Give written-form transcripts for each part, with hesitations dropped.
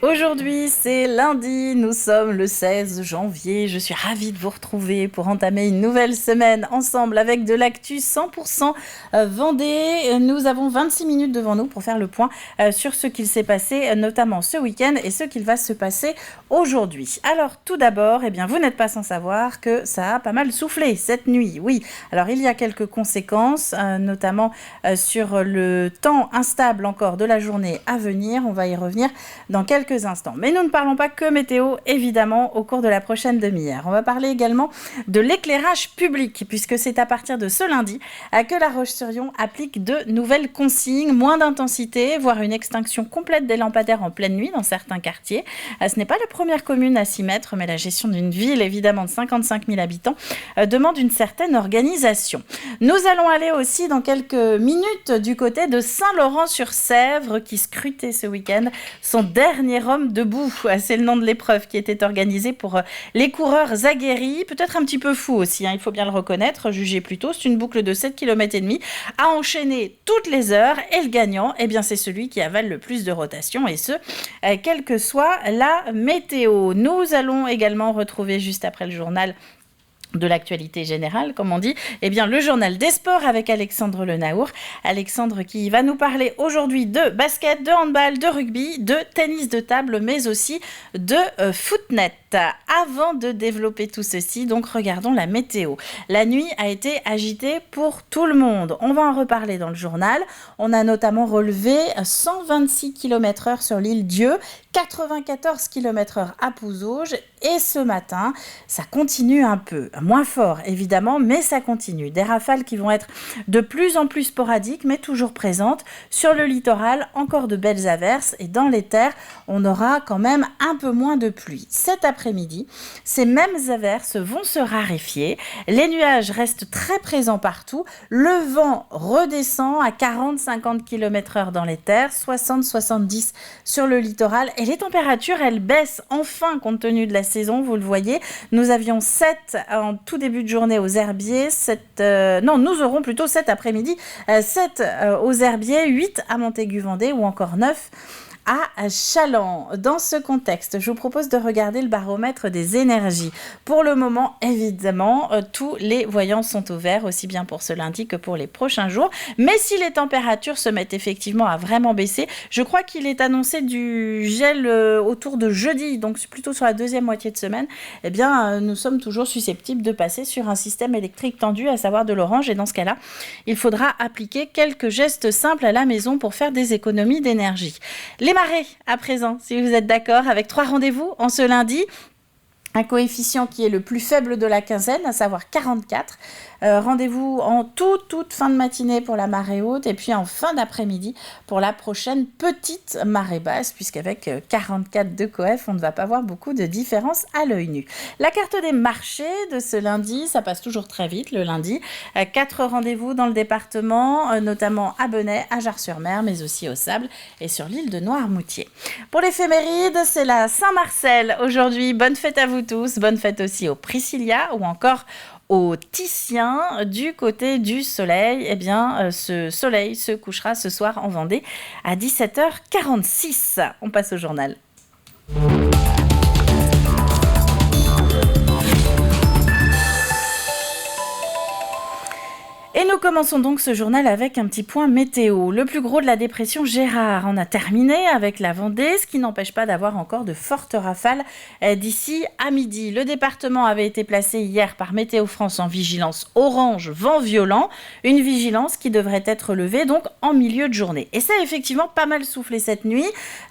Aujourd'hui, c'est lundi, nous sommes le 16 janvier. Je suis ravie de vous retrouver pour entamer une nouvelle semaine ensemble avec de l'actu 100% Vendée. Nous avons 26 minutes devant nous pour faire le point sur ce qu'il s'est passé, notamment ce week-end et ce qu'il va se passer aujourd'hui. Alors, tout d'abord, vous n'êtes pas sans savoir que ça a pas mal soufflé cette nuit. Oui, alors il y a quelques conséquences, notamment sur le temps instable encore de la journée à venir. On va y revenir dans quelques instants. Mais nous ne parlons pas que météo, évidemment, au cours de la prochaine demi-heure. On va parler également de l'éclairage public, puisque c'est à partir de ce lundi que La Roche-sur-Yon applique de nouvelles consignes, moins d'intensité, voire une extinction complète des lampadaires en pleine nuit dans certains quartiers. Ce n'est pas la première commune à s'y mettre, mais la gestion d'une ville, évidemment, de 55 000 habitants, demande une certaine organisation. Nous allons aller aussi dans quelques minutes du côté de Saint-Laurent-sur-Sèvre, qui scrutait ce week-end son dernier homme debout. C'est le nom de l'épreuve qui était organisée pour les coureurs aguerris, peut-être un petit peu fou aussi, il faut bien le reconnaître, jugez plutôt. C'est une boucle de 7,5 km à enchaîner toutes les heures, et le gagnant, c'est celui qui avale le plus de rotation, et ce, quelle que soit la météo. Nous allons également retrouver juste après le journal de l'actualité générale, comme on dit, le journal des sports avec Alexandre Lenaour. Alexandre qui va nous parler aujourd'hui de basket, de handball, de rugby, de tennis de table, mais aussi de footnet. Avant de développer tout ceci, donc regardons la météo. La nuit a été agitée pour tout le monde. On va en reparler dans le journal. On a notamment relevé 126 km/h sur l'île Dieu, 94 km/h à Pouzauges, et ce matin, ça continue un peu. Moins fort, évidemment, mais ça continue. Des rafales qui vont être de plus en plus sporadiques, mais toujours présentes. Sur le littoral, encore de belles averses, et dans les terres, on aura quand même un peu moins de pluie. Cet après-midi, ces mêmes averses vont se raréfier. Les nuages restent très présents partout. Le vent redescend à 40-50 km/h dans les terres, 60-70 sur le littoral, et les températures, elles baissent enfin compte tenu de la saison, vous le voyez. Nous avions 7 en tout début de journée aux Herbiers, nous aurons plutôt 7 après-midi, 7 aux Herbiers, 8 à Montaigu-Vendée ou encore 9 à Chaland. Dans ce contexte, je vous propose de regarder le baromètre des énergies. Pour le moment, évidemment, tous les voyants sont au vert, aussi bien pour ce lundi que pour les prochains jours. Mais si les températures se mettent effectivement à vraiment baisser, je crois qu'il est annoncé du gel autour de jeudi, donc plutôt sur la deuxième moitié de semaine, nous sommes toujours susceptibles de passer sur un système électrique tendu, à savoir de l'orange. Et dans ce cas-là, il faudra appliquer quelques gestes simples à la maison pour faire des économies d'énergie. Les marées, à présent, si vous êtes d'accord, avec 3 rendez-vous en ce lundi. Un coefficient qui est le plus faible de la quinzaine, à savoir 44. Rendez-vous en toute fin de matinée pour la marée haute, et puis en fin d'après-midi pour la prochaine petite marée basse, puisqu'avec 44 de coef, on ne va pas voir beaucoup de différence à l'œil nu. La carte des marchés de ce lundi, ça passe toujours très vite le lundi. 4 rendez-vous dans le département, notamment à Benay, à Jars-sur-Mer, mais aussi au Sable et sur l'île de Noirmoutier. Pour l'éphéméride, c'est la Saint-Marcel aujourd'hui. Bonne fête à vous tous, bonne fête aussi aux Priscilla ou encore aux Titiens. Du côté du soleil, ce soleil se couchera ce soir en Vendée à 17h46. On passe au journal. Et nous commençons donc ce journal avec un petit point météo. Le plus gros de la dépression Gérard en a terminé avec la Vendée, ce qui n'empêche pas d'avoir encore de fortes rafales d'ici à midi. Le département avait été placé hier par Météo France en vigilance orange, vent violent, une vigilance qui devrait être levée donc en milieu de journée. Et ça a effectivement pas mal soufflé cette nuit,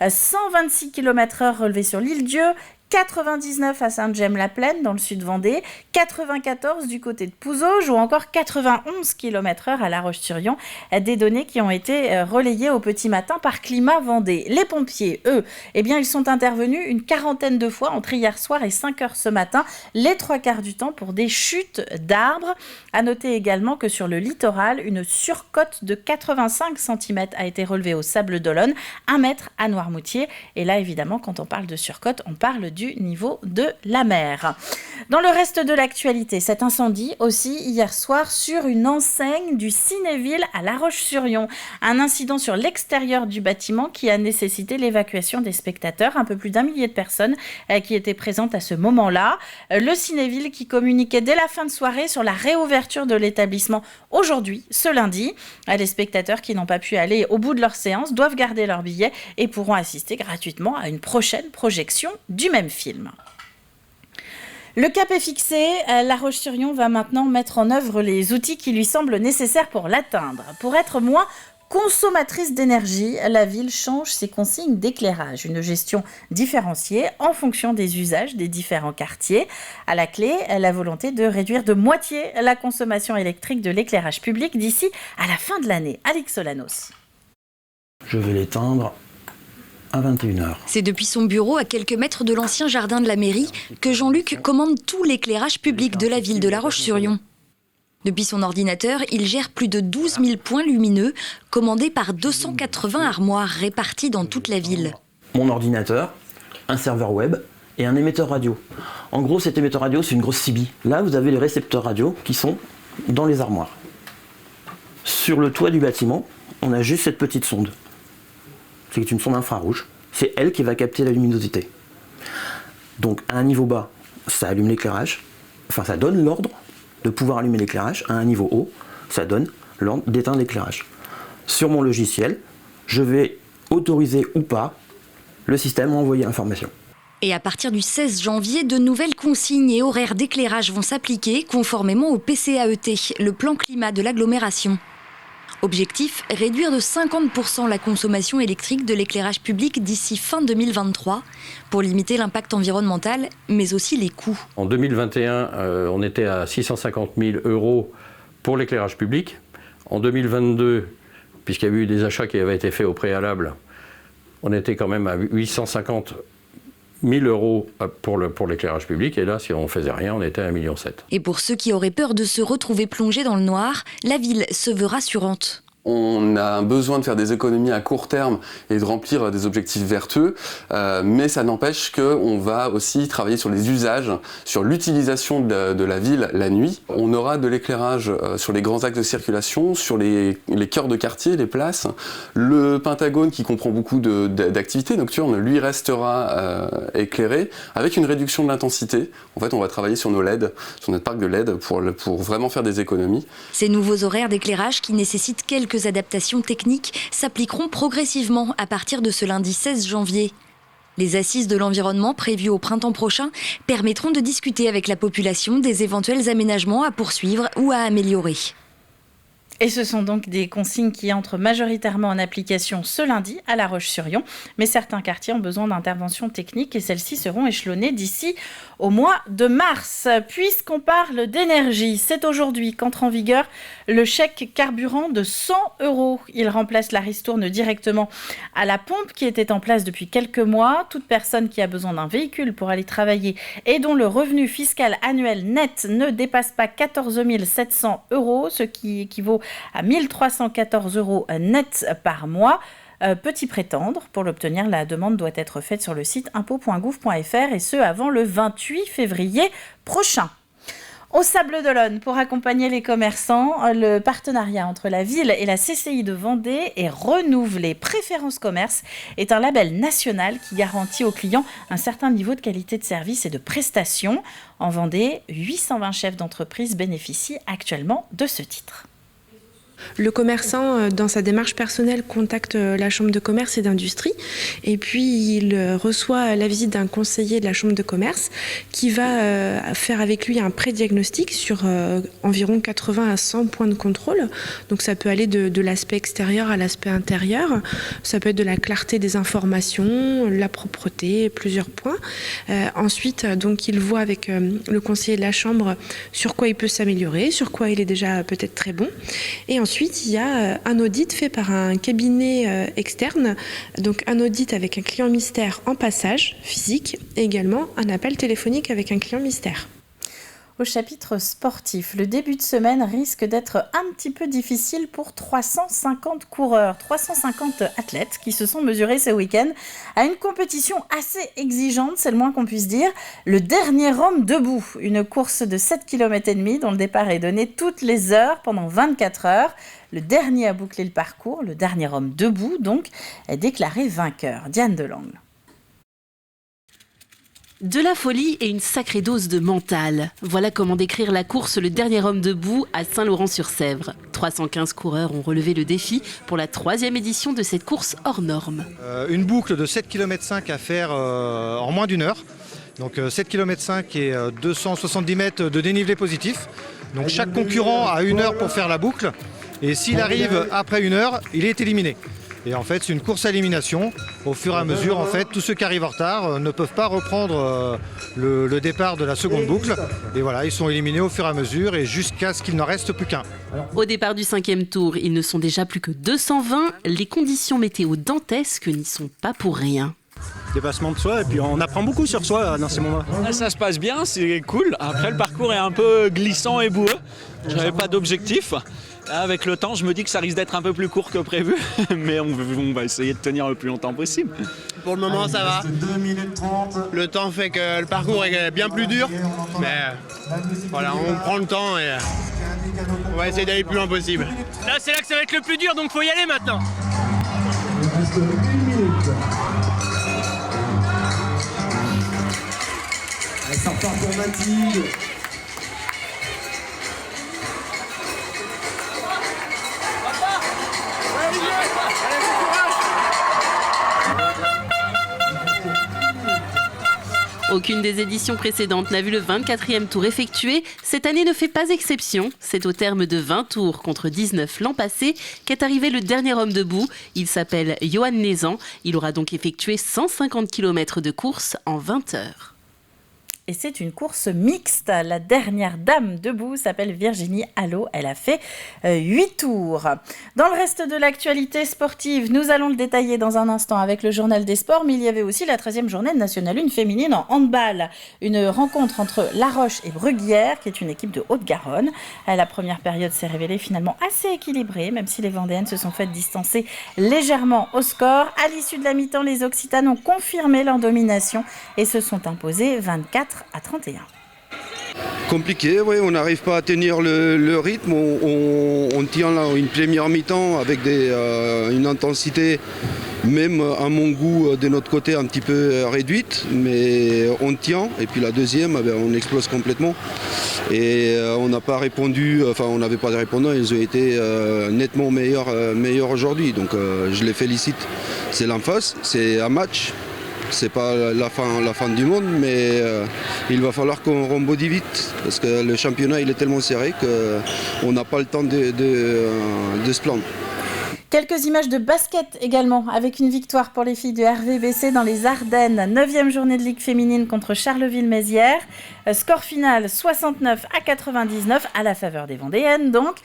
126 km/h relevés sur l'île Dieu, 99 à Sainte-Gemme-la-Plaine dans le sud Vendée, 94 du côté de Pouzauges ou encore 91 km/h à La Roche-sur-Yon, des données qui ont été relayées au petit matin par Climat Vendée. Les pompiers, eux, ils sont intervenus une quarantaine de fois entre hier soir et 5 heures ce matin, les 3/4 du temps pour des chutes d'arbres. À noter également que sur le littoral, une surcote de 85 cm a été relevée au Sable d'Olonne, 1 mètre à Noirmoutier. Et là, évidemment, quand on parle de surcote, on parle du du niveau de la mer. Dans le reste de l'actualité, cet incendie aussi hier soir sur une enseigne du Cinéville à La Roche-sur-Yon. Un incident sur l'extérieur du bâtiment qui a nécessité l'évacuation des spectateurs, un peu plus d'1 millier de personnes qui étaient présentes à ce moment-là. Le Cinéville qui communiquait dès la fin de soirée sur la réouverture de l'établissement aujourd'hui, ce lundi. Les spectateurs qui n'ont pas pu aller au bout de leur séance doivent garder leur billet et pourront assister gratuitement à une prochaine projection du même film. Le cap est fixé, La Roche-sur-Yon va maintenant mettre en œuvre les outils qui lui semblent nécessaires pour l'atteindre. Pour être moins consommatrice d'énergie, la ville change ses consignes d'éclairage. Une gestion différenciée en fonction des usages des différents quartiers. À la clé, la volonté de réduire de moitié la consommation électrique de l'éclairage public d'ici à la fin de l'année. Alix Solanos. Je vais l'éteindre à 21h. C'est depuis son bureau à quelques mètres de l'ancien jardin de la mairie que Jean-Luc commande tout l'éclairage public de la ville de La Roche-sur-Yon. Depuis son ordinateur, il gère plus de 12 000 points lumineux commandés par 280 armoires réparties dans toute la ville. Mon ordinateur, un serveur web et un émetteur radio. En gros, cet émetteur radio, c'est une grosse CB. Là, vous avez les récepteurs radio qui sont dans les armoires. Sur le toit du bâtiment, on a juste cette petite sonde. C'est une sonde infrarouge. C'est elle qui va capter la luminosité. Donc, à un niveau bas, ça allume l'éclairage. Enfin, ça donne l'ordre de pouvoir allumer l'éclairage. À un niveau haut, ça donne l'ordre d'éteindre l'éclairage. Sur mon logiciel, je vais autoriser ou pas le système à envoyer l'information. Et à partir du 16 janvier, de nouvelles consignes et horaires d'éclairage vont s'appliquer conformément au PCAET, le plan climat de l'agglomération. Objectif, réduire de 50% la consommation électrique de l'éclairage public d'ici fin 2023 pour limiter l'impact environnemental, mais aussi les coûts. En 2021, on était à 650 000 € pour l'éclairage public. En 2022, puisqu'il y a eu des achats qui avaient été faits au préalable, on était quand même à 850 000 € pour l'éclairage public. Et là, si on ne faisait rien, on était à 1,7 million. Et pour ceux qui auraient peur de se retrouver plongés dans le noir, la ville se veut rassurante. On a besoin de faire des économies à court terme et de remplir des objectifs vertueux, mais ça n'empêche qu'on va aussi travailler sur les usages, sur l'utilisation de la ville la nuit. On aura de l'éclairage sur les grands axes de circulation, sur les cœurs de quartier, les places. Le Pentagone, qui comprend beaucoup d'activités nocturnes, lui restera éclairé avec une réduction de l'intensité. En fait, on va travailler sur nos LED, sur notre parc de LED pour vraiment faire des économies. Ces nouveaux horaires d'éclairage qui nécessitent quelques adaptations techniques s'appliqueront progressivement à partir de ce lundi 16 janvier. Les assises de l'environnement prévues au printemps prochain permettront de discuter avec la population des éventuels aménagements à poursuivre ou à améliorer. Et ce sont donc des consignes qui entrent majoritairement en application ce lundi à La Roche-sur-Yon. Mais certains quartiers ont besoin d'interventions techniques et celles-ci seront échelonnées d'ici au mois de mars. Puisqu'on parle d'énergie, c'est aujourd'hui qu'entre en vigueur le chèque carburant de 100 €. Il remplace la ristourne directement à la pompe qui était en place depuis quelques mois. Toute personne qui a besoin d'un véhicule pour aller travailler et dont le revenu fiscal annuel net ne dépasse pas 14 700 €, ce qui équivaut à 1 314 € net par mois, peut y prétendre. Pour l'obtenir, la demande doit être faite sur le site impôts.gouv.fr et ce avant le 28 février prochain. Au Sable d'Olonne, pour accompagner les commerçants, le partenariat entre la ville et la CCI de Vendée est renouvelé. Préférence Commerce est un label national qui garantit aux clients un certain niveau de qualité de service et de prestation. En Vendée, 820 chefs d'entreprise bénéficient actuellement de ce titre. Le commerçant, dans sa démarche personnelle, contacte la chambre de commerce et d'industrie et puis il reçoit la visite d'un conseiller de la chambre de commerce qui va faire avec lui un pré-diagnostic sur environ 80 à 100 points de contrôle. Donc ça peut aller de l'aspect extérieur à l'aspect intérieur. Ça peut être de la clarté des informations, la propreté, plusieurs points. Ensuite, donc, il voit avec le conseiller de la chambre sur quoi il peut s'améliorer, sur quoi il est déjà peut-être très bon. Et ensuite, il y a un audit fait par un cabinet externe, donc un audit avec un client mystère en passage physique et également un appel téléphonique avec un client mystère. au chapitre sportif. Le début de semaine risque d'être un petit peu difficile pour 350 coureurs, 350 athlètes qui se sont mesurés ce week-end à une compétition assez exigeante, c'est le moins qu'on puisse dire. Le dernier homme debout, une course de 7,5 km dont le départ est donné toutes les heures pendant 24 heures. Le dernier à boucler le parcours, le dernier homme debout donc, est déclaré vainqueur. Diane Delangle. De la folie et une sacrée dose de mental. Voilà comment décrire la course Le Dernier Homme Debout à Saint-Laurent-sur-Sèvre. 315 coureurs ont relevé le défi pour la 3e édition de cette course hors norme. Une boucle de 7,5 km à faire en moins d'une heure. Donc 7,5 km et 270 mètres de dénivelé positif. Donc chaque concurrent a 1 heure pour faire la boucle. Et s'il arrive après 1 heure, il est éliminé. Et en fait, c'est une course à élimination. Au fur et à mesure, en fait, tous ceux qui arrivent en retard ne peuvent pas reprendre le départ de la seconde boucle. Et voilà, ils sont éliminés au fur et à mesure et jusqu'à ce qu'il n'en reste plus qu'un. Au départ du 5e tour, ils ne sont déjà plus que 220. Les conditions météo dantesques n'y sont pas pour rien. Dépassement de soi et puis on apprend beaucoup sur soi dans ces moments-là. Ça se passe bien, c'est cool. Après, le parcours est un peu glissant et boueux. J'avais pas d'objectif. Avec le temps, je me dis que ça risque d'être un peu plus court que prévu, mais on va essayer de tenir le plus longtemps possible. Pour le moment, ça va. Le temps fait que le parcours est bien plus dur, mais voilà, on prend le temps et on va essayer d'aller le plus loin possible. Là, c'est là que ça va être le plus dur, donc faut y aller maintenant. Il reste 1 minute. Allez, ça repart pour Mathilde. Aucune des éditions précédentes n'a vu le 24e tour effectué. Cette année ne fait pas exception. C'est au terme de 20 tours contre 19 l'an passé qu'est arrivé le dernier homme debout. Il s'appelle Johan Nézan. Il aura donc effectué 150 km de course en 20 heures. Et c'est une course mixte. La dernière dame debout s'appelle Virginie Allot. Elle a fait 8 tours. Dans le reste de l'actualité sportive, nous allons le détailler dans un instant avec le journal des sports. Mais il y avait aussi la 13e journée de National 1 féminine en handball. Une rencontre entre La Roche et Bruguière, qui est une équipe de Haute-Garonne. La première période s'est révélée finalement assez équilibrée, même si les Vendéennes se sont faites distancer légèrement au score. À l'issue de la mi-temps, les Occitanes ont confirmé leur domination et se sont imposées 24-31. Compliqué, oui, on n'arrive pas à tenir le rythme, on tient là une première mi-temps avec une intensité, même à mon goût de notre côté un petit peu réduite, mais on tient, et puis la deuxième, on explose complètement, et on n'a pas répondu, enfin on n'avait pas de répondant, ils ont été nettement meilleurs aujourd'hui, donc je les félicite, c'est l'emphase, c'est un match. C'est pas la fin du monde, mais il va falloir qu'on rebondisse vite parce que le championnat il est tellement serré qu'on n'a pas le temps de se plaindre. Quelques images de basket également, avec une victoire pour les filles de RVBC dans les Ardennes. 9e journée de Ligue féminine contre Charleville-Mézières. Score final 69-99 à la faveur des Vendéennes. Donc,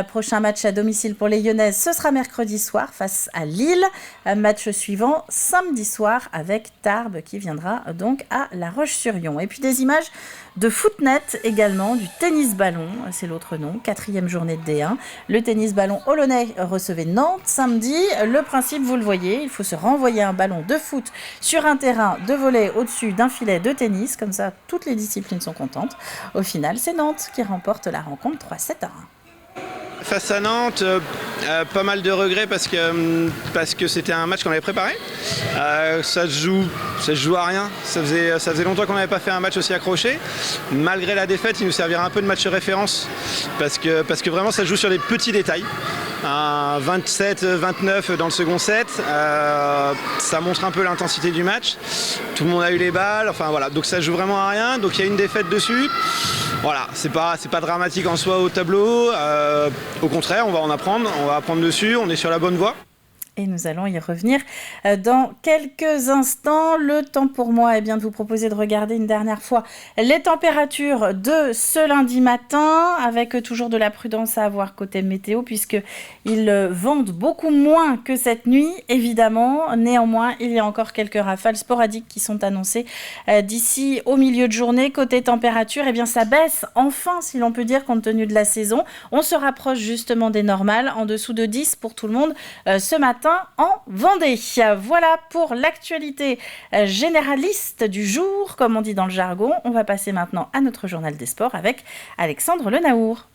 prochain match à domicile pour les Lyonnaises, ce sera mercredi soir face à Lille. Match suivant samedi soir avec Tarbes qui viendra donc à La Roche-sur-Yon. Et puis des images de footnet également, du tennis-ballon, c'est l'autre nom, 4e journée de D1. Le tennis-ballon Olonnais recevait Nantes samedi. Le principe, vous le voyez, il faut se renvoyer un ballon de foot sur un terrain de volley au-dessus d'un filet de tennis. Comme ça, toutes les disciplines sont contentes. Au final, c'est Nantes qui remporte la rencontre 3-7-1. Face à Nantes, pas mal de regrets parce que c'était un match qu'on avait préparé. Ça se joue à rien. Ça faisait longtemps qu'on n'avait pas fait un match aussi accroché. Malgré la défaite, il nous servira un peu de match référence parce que vraiment ça se joue sur des petits détails. 27-29 dans le second set, ça montre un peu l'intensité du match. Tout le monde a eu les balles, enfin voilà, donc ça joue vraiment à rien. Donc il y a une défaite dessus. Voilà, c'est pas dramatique en soi au tableau. Au contraire, on va en apprendre, on va apprendre dessus, on est sur la bonne voie. et nous allons y revenir dans quelques instants. Le temps pour moi de vous proposer de regarder une dernière fois les températures de ce lundi matin, avec toujours de la prudence à avoir côté météo, puisqu'ils vendent beaucoup moins que cette nuit, évidemment. Néanmoins, il y a encore quelques rafales sporadiques qui sont annoncées d'ici au milieu de journée. Côté température, ça baisse enfin, si l'on peut dire, compte tenu de la saison. On se rapproche justement des normales, en dessous de 10 pour tout le monde ce matin en Vendée. Voilà pour l'actualité généraliste du jour, comme on dit dans le jargon. On va passer maintenant à notre journal des sports avec Alexandre Lenaour.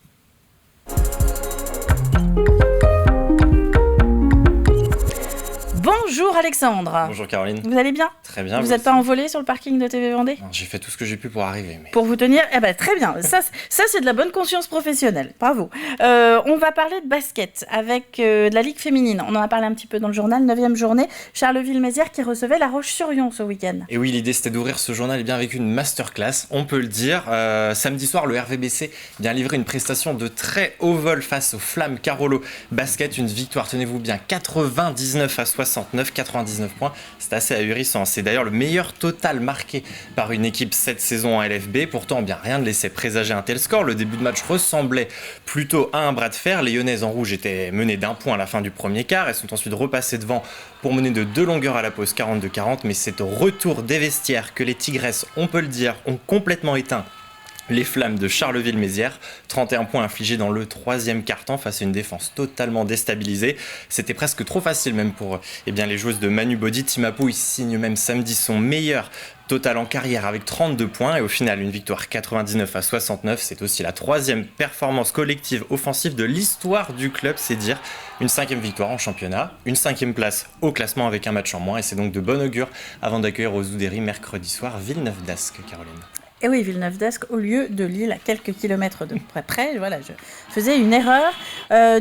Bonjour Alexandre. Bonjour Caroline. Vous allez bien ? Très bien. Vous n'êtes pas envolé sur le parking de TV Vendée ? Non, j'ai fait tout ce que j'ai pu pour arriver. Pour vous tenir, très bien. Ça c'est de la bonne conscience professionnelle. Bravo. On va parler de basket avec de la Ligue féminine. On en a parlé un petit peu dans le journal. 9e journée. Charleville-Mézières qui recevait La Roche-sur-Yon ce week-end. Et oui, l'idée c'était d'ouvrir ce journal avec une masterclass, on peut le dire. Samedi soir, le RVBC vient livrer une prestation de très haut vol face aux Flammes Carolo Basket. Une victoire, tenez-vous bien, 99-69, 99 points. C'est assez ahurissant. C'est d'ailleurs le meilleur total marqué par une équipe cette saison en LFB. Pourtant, rien ne laissait présager un tel score. Le début de match ressemblait plutôt à un bras de fer. Les Lyonnaises en rouge étaient menées d'1 point à la fin du premier quart. Elles sont ensuite repassées devant pour mener de 2 longueurs à la pause, 42-40. Mais c'est au retour des vestiaires que les Tigresses, on peut le dire, ont complètement éteint les Flammes de Charleville-Mézières. 31 points infligés dans le 3e quart-temps face à une défense totalement déstabilisée. C'était presque trop facile même pour les joueuses de Manu Body. Timapou signe même samedi son meilleur total en carrière avec 32 points et au final une victoire 99-69. C'est aussi la 3e performance collective offensive de l'histoire du club, c'est dire. Une 5e victoire en championnat, une 5e place au classement avec un match en moins, et c'est donc de bon augure avant d'accueillir aux Oudéry mercredi soir Villeneuve-d'Ascq, Caroline. Et oui, Villeneuve-d'Ascq au lieu de Lille, à quelques kilomètres de près. Voilà, je faisais une erreur.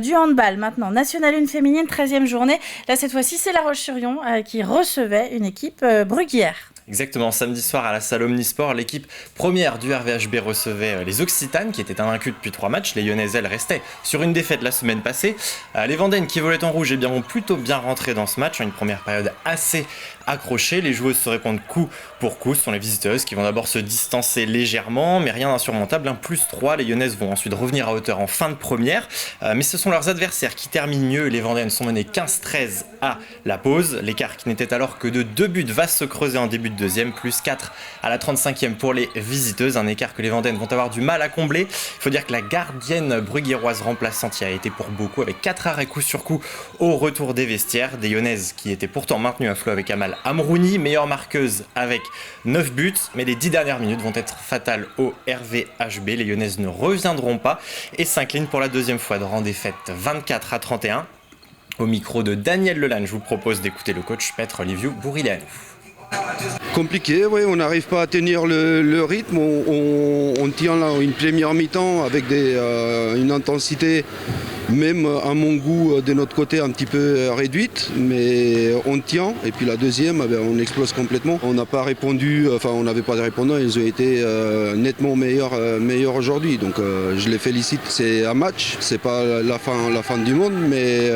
Du handball maintenant, National 1 féminine, 13e journée. Là, cette fois-ci, c'est La Roche-sur-Yon qui recevait une équipe bruguière. Exactement, samedi soir à la salle Omnisport, l'équipe première du RVHB recevait les Occitanes qui étaient invaincus depuis 3 matchs. Les Lyonnaises, elles, restaient sur une défaite la semaine passée. Les Vendéennes qui volaient en rouge vont plutôt bien rentrer dans ce match, une première période assez accrochée. Les joueuses se répondent coup pour coup. Ce sont les visiteuses qui vont d'abord se distancer légèrement, mais rien d'insurmontable. +3, les Lyonnaises vont ensuite revenir à hauteur en fin de première. Mais ce sont leurs adversaires qui terminent mieux. Les Vendéennes sont menées 15-13 à la pause. L'écart qui n'était alors que de 2 buts va se creuser en début de deuxième, +4 à la 35e pour les visiteuses. Un écart que les Vendéennes vont avoir du mal à combler. Il faut dire que la gardienne bruguiéroise remplaçante y a été pour beaucoup, avec 4 arrêts coup sur coup au retour des vestiaires. Des Lyonnaises qui étaient pourtant maintenues à flot avec Amal Amrouni, meilleure marqueuse avec 9 buts. Mais les 10 dernières minutes vont être fatales au RVHB. Les Lyonnaises ne reviendront pas et s'inclinent pour la 2e fois de rang défaite 24-31. Au micro de Daniel Lelanne, je vous propose d'écouter le coach Maître Liviu Bourilanou. Compliqué, oui, on n'arrive pas à tenir le rythme, on tient là une première mi-temps avec une intensité, même à mon goût de notre côté un petit peu réduite, mais on tient, et puis la deuxième, on explose complètement. On n'a pas répondu, on n'avait pas de répondant, ils ont été nettement meilleurs aujourd'hui, donc je les félicite. C'est un match, c'est pas la fin du monde, mais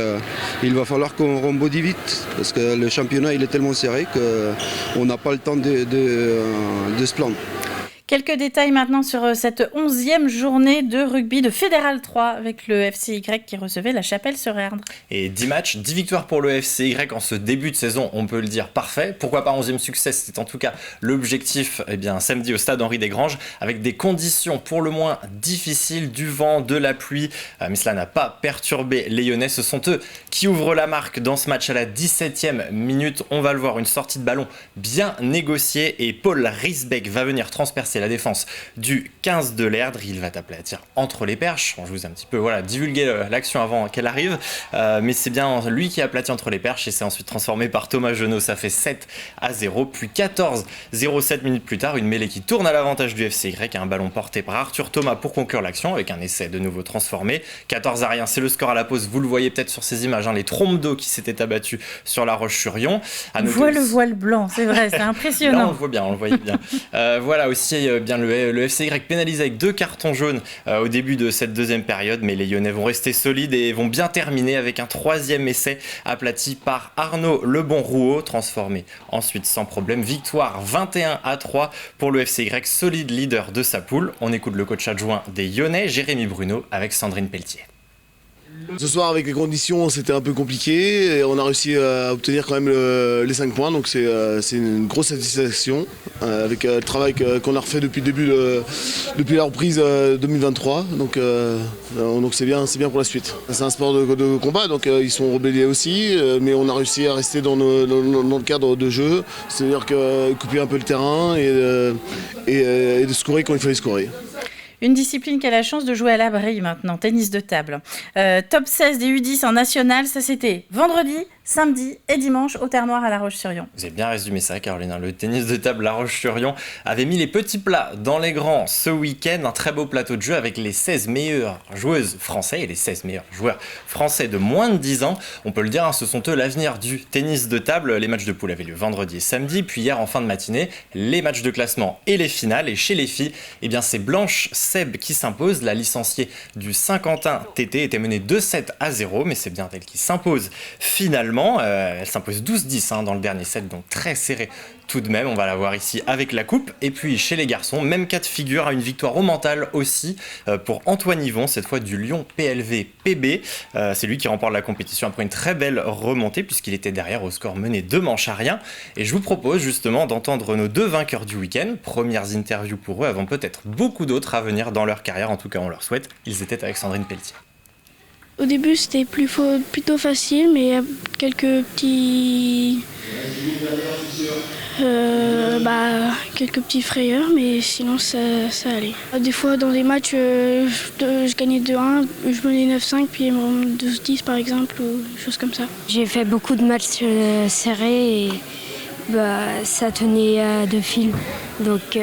il va falloir qu'on rebondisse vite, parce que le championnat il est tellement serré qu'on n'a pas le temps de se plaindre. Quelques détails maintenant sur cette 11e journée de rugby de Fédéral 3 avec le FCY qui recevait la Chapelle-sur-Erdre. Et 10 matchs, 10 victoires pour le FCY en ce début de saison, on peut le dire parfait. Pourquoi pas 11e succès, c'était en tout cas l'objectif samedi au stade Henri Desgranges, avec des conditions pour le moins difficiles, du vent, de la pluie. Mais cela n'a pas perturbé les Lyonnais. Ce sont eux qui ouvrent la marque dans ce match à la 17e minute. On va le voir, une sortie de ballon bien négociée et Paul Risbeck va venir transpercer la défense du 15 de l'Erdre. Il va taper la tire entre les perches. Je vous ai un petit peu divulgué l'action avant qu'elle arrive, mais c'est bien lui qui a aplati entre les perches et c'est ensuite transformé par Thomas Genot. Ça fait 7-0, puis 14-0 minutes plus tard, une mêlée qui tourne à l'avantage du FCY, un ballon porté par Arthur Thomas pour conclure l'action avec un essai de nouveau transformé. 14-1, c'est le score à la pause. Vous le voyez peut-être sur ces images, les trompes d'eau qui s'étaient abattues sur la Roche-sur-Yon. On voit le voile blanc, c'est vrai, c'est impressionnant. Là, on le voyait bien. Voilà aussi voyez bien le FCY pénalisé avec 2 cartons jaunes au début de cette deuxième période, mais les Lyonnais vont rester solides et vont bien terminer avec un 3e essai aplati par Arnaud Lebon-Rouault, transformé ensuite sans problème. Victoire 21-3 pour le FCY, solide leader de sa poule. On écoute le coach adjoint des Lyonnais, Jérémy Bruno, avec Sandrine Pelletier. Ce soir, avec les conditions, c'était un peu compliqué et on a réussi à obtenir quand même les 5 points, donc c'est une grosse satisfaction avec le travail qu'on a refait depuis le début, depuis la reprise 2023, donc c'est bien pour la suite. C'est un sport de combat, donc ils sont rebellés aussi, mais on a réussi à rester dans le cadre de jeu, c'est-à-dire couper un peu le terrain et de scorer quand il fallait scorer. Une discipline qui a la chance de jouer à l'abri maintenant, tennis de table. Top 16 des U10 en national, ça c'était vendredi, samedi et dimanche au Terre Noire à La Roche-sur-Yon. Vous avez bien résumé ça, Caroline. Le tennis de table La Roche-sur-Yon avait mis les petits plats dans les grands ce week-end. Un très beau plateau de jeu avec les 16 meilleures joueuses françaises et les 16 meilleurs joueurs français de moins de 10 ans. On peut le dire, ce sont eux l'avenir du tennis de table. Les matchs de poule avaient lieu vendredi et samedi, puis hier en fin de matinée, les matchs de classement et les finales. Et chez les filles, c'est Blanche Seb qui s'impose. La licenciée du Saint-Quentin TT était menée 2-7-0, mais c'est bien elle qui s'impose finalement. Elle s'impose 12-10 dans le dernier set, donc très serré tout de même. On va la voir ici avec la coupe. Et puis chez les garçons, même cas de figure, à une victoire au mental aussi pour Antoine Yvon, cette fois du Lyon PLV PB. C'est lui qui remporte la compétition après une très belle remontée puisqu'il était derrière au score mené 2 manches à rien. Et je vous propose justement d'entendre nos 2 vainqueurs du week-end. Premières interviews pour eux avant peut-être beaucoup d'autres à venir dans leur carrière. En tout cas, on leur souhaite. Ils étaient avec Sandrine Pelletier. Au début, c'était plutôt facile, mais il y a quelques petits frayeurs, mais sinon ça allait. Des fois, dans des matchs, je gagnais 2-1, je menais 9-5, puis ils me remontent 12-10 par exemple, ou des choses comme ça. J'ai fait beaucoup de matchs serrés et ça tenait à 2 fils. Donc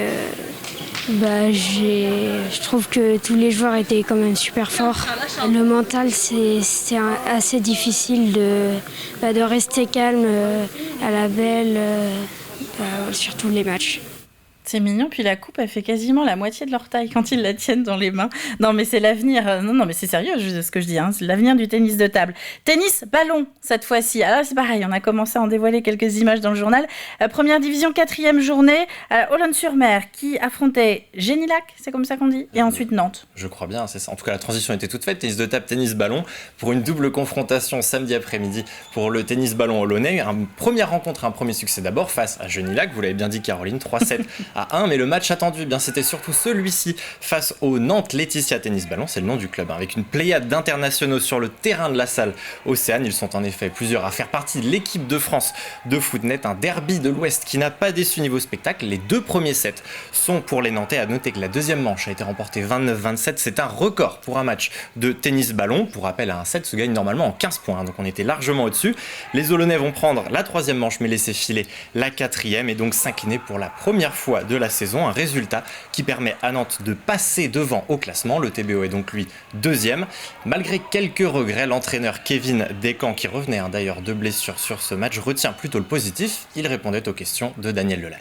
je trouve que tous les joueurs étaient quand même super forts. Le mental, c'est assez difficile de rester calme à la belle sur tous les matchs. C'est mignon, puis la coupe, elle fait quasiment la moitié de leur taille quand ils la tiennent dans les mains. Non, mais c'est l'avenir. Non, mais c'est sérieux ce que je dis. C'est l'avenir du tennis de table. Tennis ballon, cette fois-ci. Alors, c'est pareil, on a commencé à en dévoiler quelques images dans le journal. Première division, 4e journée. Olonne-sur-Mer qui affrontait Génilac, c'est comme ça qu'on dit, et ensuite Nantes. Je crois bien, c'est ça. En tout cas, la transition était toute faite. Tennis de table, tennis ballon, pour une double confrontation samedi après-midi pour le tennis ballon olonnais. Une première rencontre, un premier succès d'abord face à Génilac. Vous l'avez bien dit, Caroline, 3-7 à 1, mais le match attendu, c'était surtout celui-ci face au Nantes Laetitia Tennis Ballon, c'est le nom du club, avec une pléiade d'internationaux sur le terrain de la salle Océane. Ils sont en effet plusieurs à faire partie de l'équipe de France de footnet, un derby de l'Ouest qui n'a pas déçu niveau spectacle. Les 2 premiers sets sont pour les Nantais. À noter que la deuxième manche a été remportée 29-27, c'est un record pour un match de tennis ballon. Pour rappel, un set se gagne normalement en 15 points, donc on était largement au-dessus. Les Olonnais vont prendre la 3e manche mais laisser filer la 4e et donc s'incliner pour la première fois de la saison, un résultat qui permet à Nantes de passer devant au classement. Le TBO est donc lui 2e. Malgré quelques regrets, l'entraîneur Kevin Descamps, qui revenait d'ailleurs de blessure sur ce match, retient plutôt le positif. Il répondait aux questions de Daniel Lelal.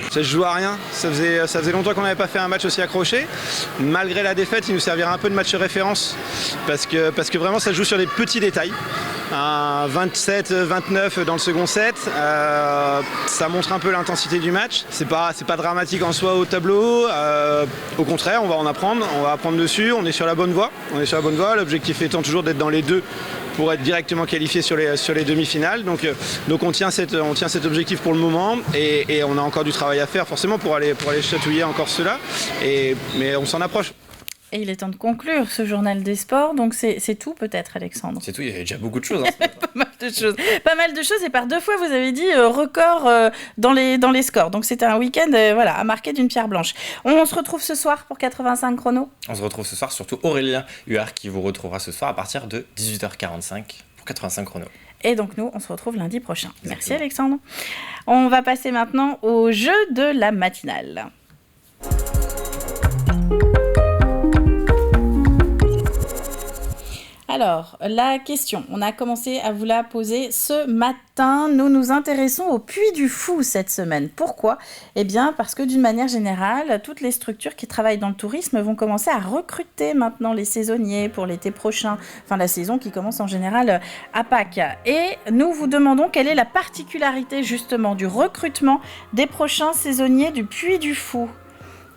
Ça se joue à rien, ça faisait longtemps qu'on n'avait pas fait un match aussi accroché. Malgré la défaite, il nous servira un peu de match référence parce que vraiment ça se joue sur des petits détails. 27-29 dans le second set, ça montre un peu l'intensité du match. C'est pas dramatique en soi au tableau, au contraire on va en apprendre, on va apprendre dessus, on est sur la bonne voie. L'objectif étant toujours d'être dans les 2 pour être directement qualifié sur les demi-finales. Donc on tient cet objectif pour le moment et on a encore du travail à faire forcément pour aller chatouiller encore cela. Mais on s'en approche. Et il est temps de conclure ce journal des sports, donc c'est tout peut-être, Alexandre. C'est tout, il y avait déjà beaucoup de choses. Pas mal de choses, et par 2 fois vous avez dit record dans les scores. Donc c'était un week-end à marquer d'une pierre blanche. On se retrouve ce soir pour 85 chrono. On se retrouve ce soir, surtout Aurélien Huard qui vous retrouvera ce soir à partir de 18h45 pour 85 chrono. Et donc nous, on se retrouve lundi prochain. Exactement. Merci Alexandre. On va passer maintenant au jeu de la matinale. Alors, la question, on a commencé à vous la poser ce matin. Nous nous intéressons au Puy du Fou cette semaine. Pourquoi ? Eh bien, parce que d'une manière générale, toutes les structures qui travaillent dans le tourisme vont commencer à recruter maintenant les saisonniers pour l'été prochain, enfin la saison qui commence en général à Pâques. Et nous vous demandons quelle est la particularité justement du recrutement des prochains saisonniers du Puy du Fou.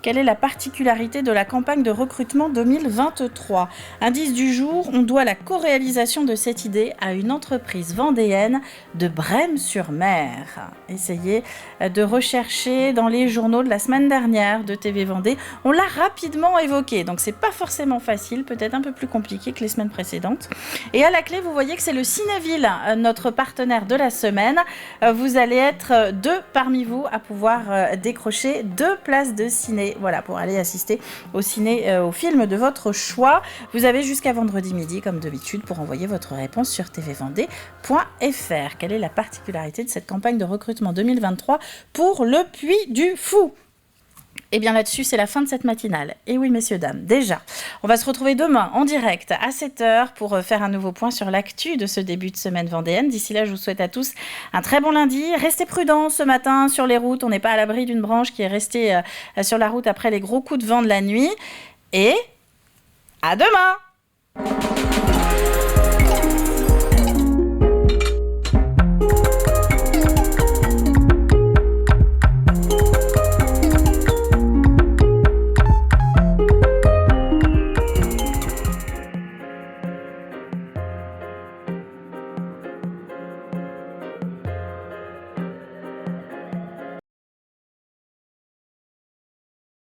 Quelle est la particularité de la campagne de recrutement 2023 ? Indice du jour, on doit la co-réalisation de cette idée à une entreprise vendéenne de Brême-sur-Mer. Essayez de rechercher dans les journaux de la semaine dernière de TV Vendée. On l'a rapidement évoqué, donc c'est pas forcément facile, peut-être un peu plus compliqué que les semaines précédentes. Et à la clé, vous voyez que c'est le Cinéville, notre partenaire de la semaine. Vous allez être 2 parmi vous à pouvoir décrocher 2 places de ciné. Voilà, pour aller assister au film de votre choix. Vous avez jusqu'à vendredi midi, comme d'habitude, pour envoyer votre réponse sur tvvendée.fr. Quelle est la particularité de cette campagne de recrutement 2023 pour le Puy du Fou ? Et bien là-dessus, c'est la fin de cette matinale. Et oui, messieurs, dames, déjà, on va se retrouver demain en direct à 7h pour faire un nouveau point sur l'actu de ce début de semaine vendéenne. D'ici là, je vous souhaite à tous un très bon lundi. Restez prudents ce matin sur les routes. On n'est pas à l'abri d'une branche qui est restée sur la route après les gros coups de vent de la nuit. Et à demain!